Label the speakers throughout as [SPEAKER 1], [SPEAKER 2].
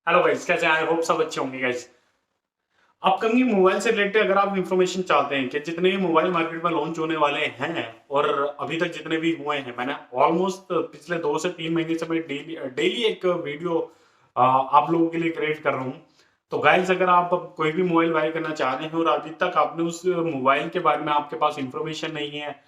[SPEAKER 1] Hello guys, कैसे हैं? I hope सब अच्छे होंगे गाइस। अपकमिंग मोबाइल से रिलेटेड अगर आप इंफॉर्मेशन चाहते हैं कि जितने भी मोबाइल मार्केट में लॉन्च होने वाले हैं और अभी तक जितने भी हुए हैं, मैंने ऑलमोस्ट पिछले 2 से 3 महीने से मैं डेली डेली एक वीडियो आप लोगों के लिए क्रिएट कर रहा हूँ। तो गाइस, अगर आप अब कोई भी मोबाइल बाय करना चाह रहे हैं और अभी तक आपने उस मोबाइल के बारे में आपके पास इंफॉर्मेशन नहीं है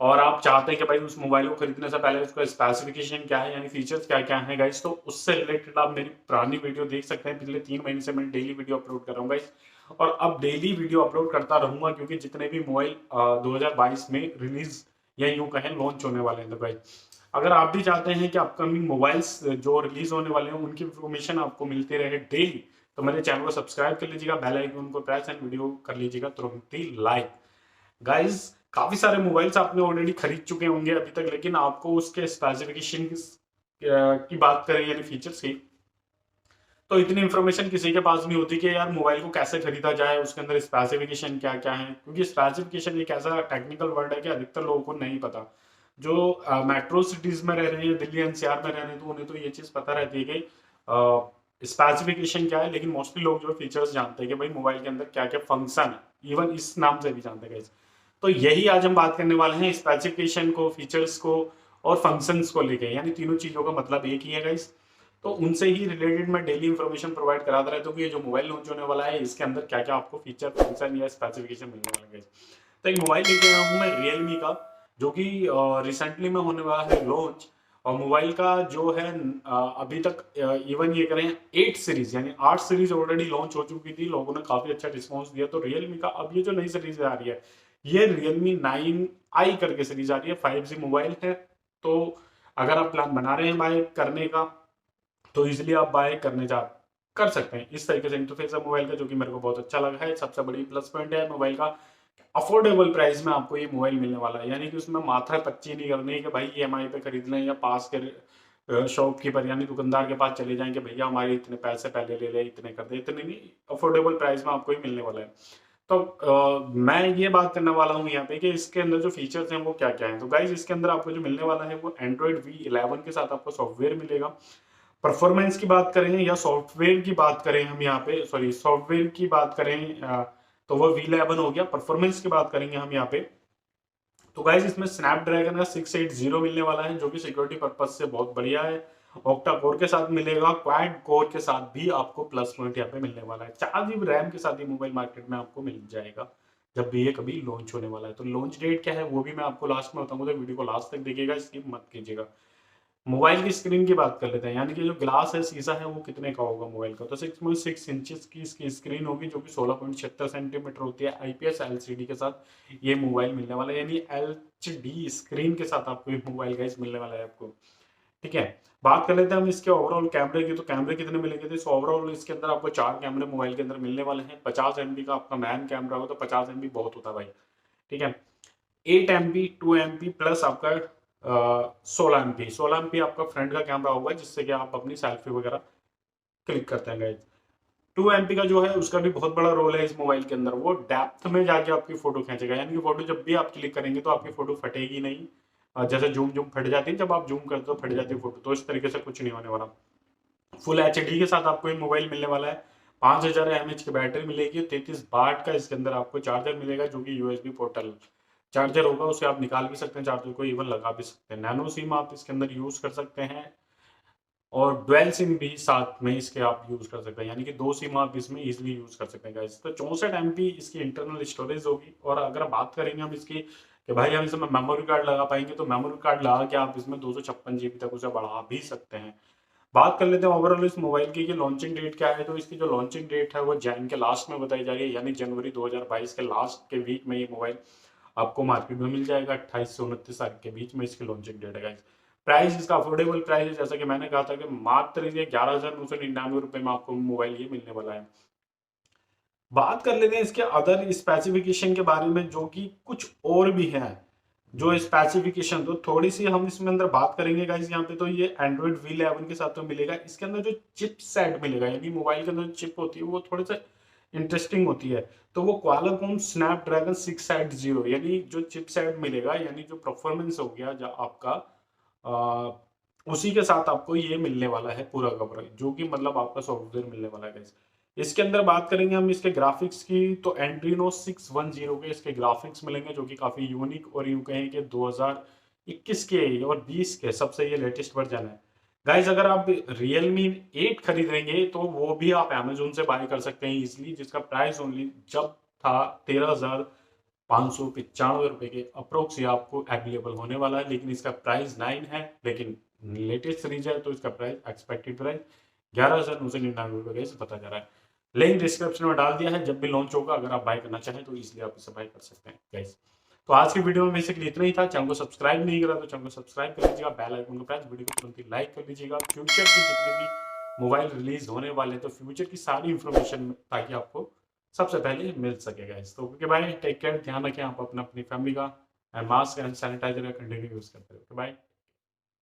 [SPEAKER 1] और आप चाहते हैं कि भाई उस मोबाइल को खरीदने से पहले उसका स्पेसिफिकेशन क्या है, यानी फीचर्स क्या क्या है गाइस, तो उससे रिलेटेड आप मेरी पुरानी वीडियो देख सकते हैं। पिछले 3 महीने से मैं डेली वीडियो अपलोड कर रहा हूँ गाइस, और अब डेली वीडियो अपलोड करता रहूंगा क्योंकि जितने भी मोबाइल 2022 में रिलीज या यूं कहें लॉन्च होने वाले हैं, तो गाइस अगर आप भी चाहते हैं कि अपकमिंग मोबाइल्स जो रिलीज होने वाले हैं उनकी इंफॉर्मेशन आपको मिलती रहे डेली, तो मेरे चैनल को सब्सक्राइब कर लीजिएगा, बेल आइकन को प्रेस एंड वीडियो कर लीजिएगा तुरंत ही लाइक। गाइस, काफी सारे मोबाइल्स आपने ऑलरेडी खरीद चुके होंगे अभी तक, लेकिन आपको उसके स्पेसिफिकेशन की बात करें यानी फीचर्स की, तो इतनी इन्फॉर्मेशन किसी के पास नहीं होती कि यार मोबाइल को कैसे खरीदा जाए, उसके अंदर स्पेसिफिकेशन क्या क्या है, क्योंकि स्पेसिफिकेशन एक ऐसा टेक्निकल वर्ड है कि अधिकतर लोगों को नहीं पता। जो मेट्रो सिटीज में रह रहे हैं, दिल्ली एनसीआर में रह रहे हैं, तो उन्हें तो ये चीज पता रहती है कि स्पेसिफिकेशन क्या है, लेकिन मोस्टली लोग जो फीचर्स जानते हैं कि भाई मोबाइल के अंदर क्या क्या फंक्शन है, इवन इस नाम से भी जानते हैं guys। तो यही आज हम बात करने वाले हैं, स्पेसिफिकेशन को, फीचर्स को और फंक्शंस को लेके, यानी तीनों चीजों का मतलब एक ही है गाइस। तो उनसे ही रिलेटेड मैं डेली इंफॉर्मेशन प्रोवाइड कराता रहता हूँ कि ये जो मोबाइल लॉन्च होने वाला है इसके अंदर क्या क्या आपको फीचर, फंक्शन या स्पेसिफिकेशन मिलने वाले हैं। तो एक मोबाइल लेके आया हूँ मैं रियलमी का, जो कि रिसेंटली में होने वाला है लॉन्च। और मोबाइल का जो है अभी तक इवन ये करें 8 सीरीज यानी 8 सीरीज ऑलरेडी लॉन्च हो चुकी थी, लोगों ने काफी अच्छा रिस्पॉन्स दिया। तो रियलमी का अब ये जो नई सीरीज आ रही है, ये रियलमी 9i करके सीरीज आ रही है, 5G मोबाइल है। तो अगर आप प्लान बना रहे हैं बाय करने का, तो इजिली आप बाय करने जा कर सकते हैं। इस तरीके से इंटरफेस है मोबाइल का, जो कि मेरे को बहुत अच्छा लगा है। सबसे बड़ी प्लस पॉइंट है मोबाइल का, अफोर्डेबल प्राइस में आपको ये मोबाइल मिलने वाला है, यानी कि उसमें माथा पच्ची नहीं करनी है कि भाई ईएमआई पे खरीद लें या पास के शॉपकीपर यानी दुकानदार के पास चले जाएं कि भैया हमारे इतने पैसे पहले ले ले, इतने कर दे, इतने नहीं। अफोर्डेबल प्राइस में आपको ये मिलने वाला है। तो मैं ये बात करने वाला हूँ यहाँ पे कि इसके अंदर जो फीचर्स हैं वो क्या क्या हैं। तो गाइज, इसके अंदर आपको जो मिलने वाला है वो एंड्रॉइड V11 के साथ आपको सॉफ्टवेयर मिलेगा। परफॉर्मेंस की बात करें या सॉफ्टवेयर की बात करें, हम यहाँ पे सॉरी सॉफ्टवेयर की बात करें तो वो V11 हो गया। परफॉर्मेंस की बात करेंगे हम यहाँ पे, तो गाइज इसमें स्नैपड्रैगन का 680 मिलने वाला है, जो कि सिक्योरिटी पर्पज से बहुत बढ़िया है। ऑक्टा कोर के साथ मिलेगा, क्वाड कोर के साथ भी आपको प्लस पॉइंट यहाँ पे मिलने वाला है। 4 GB रैम के साथ ही मोबाइल मार्केट में आपको मिल जाएगा जब भी ये कभी लॉन्च होने वाला है। तो लॉन्च डेट क्या है वो भी मैं आपको लास्ट में बताऊंगा, तो वीडियो को लास्ट तक देखिएगा, स्किप मत कीजिएगा। मोबाइल की स्क्रीन की बात कर लेते हैं, यानी कि जो ग्लास है, शीशा है, वो कितने का होगा मोबाइल का। तो 6.6 इंचेस की इसकी स्क्रीन होगी, जो कि 16.76 सेंटीमीटर होती है। आईपीएस एलसीडी के साथ ये मोबाइल मिलने वाला है, यानी एलसीडी स्क्रीन के साथ आपको ये मोबाइल गाइस मिलने वाला है आपको। ठीक है, बात कर लेते हैं हम इसके ओवरऑल कैमरे की। तो कैमरे कितने मिलेंगे, तो ओवरऑल इसके अंदर आपको 4 कैमरे मोबाइल के अंदर मिलने वाले हैं। 50 MB का आपका मैन कैमरा होगा, तो 50 MB बहुत होता है भाई। ठीक है, 8 MB 2 MB प्लस आपका 16 MB 16 MB आपका फ्रंट का कैमरा होगा, जिससे कि आप अपनी सेल्फी वगैरह क्लिक करते हैं गाइज। 2 MB का जो है उसका भी बहुत बड़ा रोल है इस मोबाइल के अंदर, वो डेप्थ में जाके आपकी फोटो खींचेगा, यानी कि फोटो जब भी आप क्लिक करेंगे तो आपकी फोटो फटेगी नहीं। जैसे जूम जूम फट जाती है, जब आप जूम करते हो फट जाती है फोटो, तो इस तरीके से कुछ नहीं होने वाला। फुल एचडी के साथ आपको ये मोबाइल मिलने वाला है। 5000 mAh की बैटरी मिलेगी, 33 वाट का इसके अंदर आपको चार्जर मिलेगा, जो कि यूएसबी पोर्टल चार्जर होगा। उसे आप निकाल भी सकते हैं चार्जर को, इवन लगा भी सकते हैं। नैनो सिम आप इसके अंदर यूज कर सकते हैं, और डुअल सिम भी साथ में इसके आप यूज कर सकते हैं, यानी कि 2 सिम आप इसमें इजिली यूज कर सकते हैं गाइस। तो 64 MB इसकी इंटरनल स्टोरेज होगी। और अगर बात करेंगे हम इसकी कि भाई हम इसमें मेमोरी कार्ड लगा पाएंगे, तो मेमोरी कार्ड लगा के आप इसमें 256 GB तक उसे बढ़ा भी सकते हैं। बात कर लेते हैं ओवरऑल इस मोबाइल की कि लॉन्चिंग डेट क्या है। तो इसकी जो लॉन्चिंग डेट है वो जैन के लास्ट में बताई जा रही है, यानी जनवरी 2022 के लास्ट के वीक में ये मोबाइल आपको मार्केट में मिल जाएगा। 28 से 29 तारीख के बीच में इसकी लॉन्चिंग डेट है गाइस। प्राइस इसका अफोर्डेबल प्राइस है, जैसा कि मैंने कहा था कि मात्र ये 11,999 रुपए में आपको मोबाइल ये मिलने वाला है। बात कर लेते हैं इसके अदर स्पेसिफिकेशन के बारे में, जो कि कुछ और भी है। जो स्पेसिफिकेशन तो थोड़ी सी हम इसमें अंदर बात करेंगे गाइस यहाँ पे। तो ये एंड्रॉइड V11 के साथ तो मिलेगा। इसके अंदर जो चिप सेट मिलेगा, यानी मोबाइल के अंदर जो चिप होती है वो थोड़ी सा इंटरेस्टिंग होती है। तो वो क्वालकॉम स्नैपड्रैगन 680, यानी जो चिप सेट मिलेगा, यानी जो परफॉर्मेंस हो गया जो आपका उसी के साथ आपको ये मिलने वाला है पूरा कवरेज, जो कि मतलब आपका सॉफ्टवेयर मिलने वाला है गाइस। इसके अंदर बात करेंगे हम इसके ग्राफिक्स की, तो एंड्रीनो 610 के इसके ग्राफिक्स मिलेंगे, जो कि काफी यूनिक और यूं कहें कि 2021 के और 20 के सबसे ये लेटेस्ट वर्जन है गाइस। अगर आप Realme 8 खरीदेंगे तो वो भी आप Amazon से बाय कर सकते हैं इजिली, जिसका प्राइस ओनली जब था 13,595 के अप्रोक्स ये आपको अवेलेबल होने वाला है। लेकिन इसका प्राइस 9 है, लेकिन लेटेस्ट सीरीज है तो इसका प्राइस एक्सपेक्टेड प्राइस 11,999 से पता जा रहा है। लिंक डिस्क्रिप्शन में डाल दिया है, जब भी लॉन्च होगा अगर आप बाय करना चाहें तो इसलिए आप इसे बाय कर सकते हैं गाइस। तो आज की वीडियो में बेसिकली इतना ही था। चैनल को सब्सक्राइब नहीं करा तो चैनल को सब्सक्राइब कर लीजिएगा, बेल आइकन को प्रेस, वीडियो को तुरंत ही लाइक कर लीजिएगा। फ्यूचर की जितने भी मोबाइल रिलीज होने वाले हैं तो फ्यूचर की सारी इंफॉर्मेशन ताकि आपको सबसे पहले मिल सकेगा इस। तो ओके बाय, टेक केयर, ध्यान रखें आप अपना, अपनी फैमिली का, एंड मास्क एंड सैनिटाइजर का कंटिन्यू यूज करते रहे। बाय।